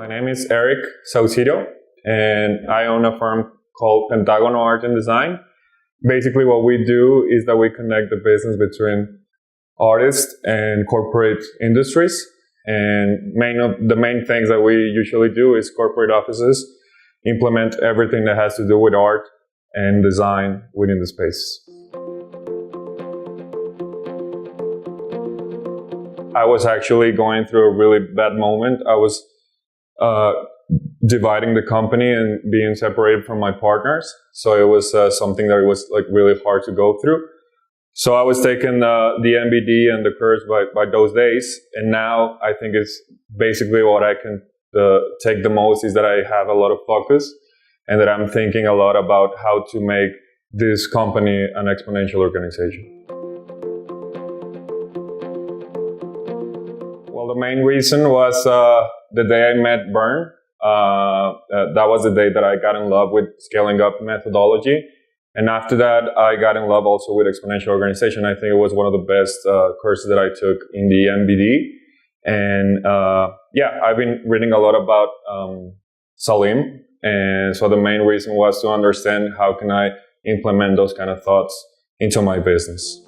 My name is Eric Saucedo, and I own a firm called Pentagonal Art and Design. Basically, what we do is that we connect the business between artists and corporate industries. And the main things that we usually do is corporate offices implement everything that has to do with art and design within the space. I was actually going through a really bad moment. I was dividing the company and being separated from my partners. So it was something that was really hard to go through. So I was taking the MBD and the course by those days. And now I think it's basically what I can take the most is that I have a lot of focus and that I'm thinking a lot about how to make this company an exponential organization. Well, the main reason was the day I met Bern. That was the day that I got in love with scaling up methodology. And after that, I got in love also with Exponential Organization. I think it was one of the best courses that I took in the MBD. And I've been reading a lot about Salim. And so the main reason was to understand how can I implement those kind of thoughts into my business.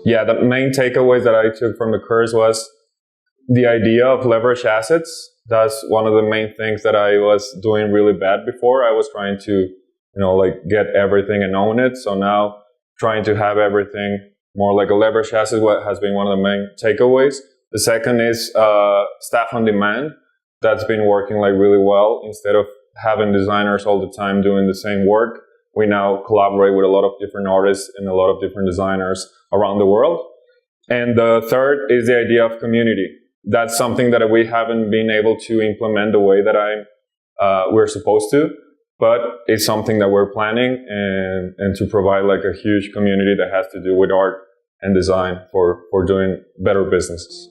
Yeah, the main takeaways that I took from the course was the idea of leverage assets. That's one of the main things that I was doing really bad before. I was trying to, get everything and own it. So now trying to have everything more like a leverage asset has been one of the main takeaways. The second is staff on demand. That's been working really well. Instead of having designers all the time doing the same work, we now collaborate with a lot of different artists and a lot of different designers around the world. And the third is the idea of community. That's something that we haven't been able to implement the way that we're supposed to, but it's something that we're planning and to provide a huge community that has to do with art and design for doing better businesses.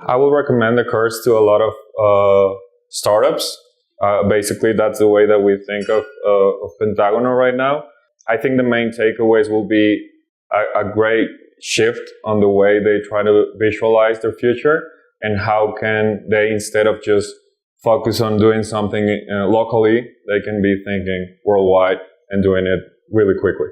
I will recommend the course to a lot of startups. Basically, that's the way that we think of Pentagonal right now. I think the main takeaways will be a great shift on the way they try to visualize their future and how can they, instead of just focus on doing something locally, they can be thinking worldwide and doing it really quickly.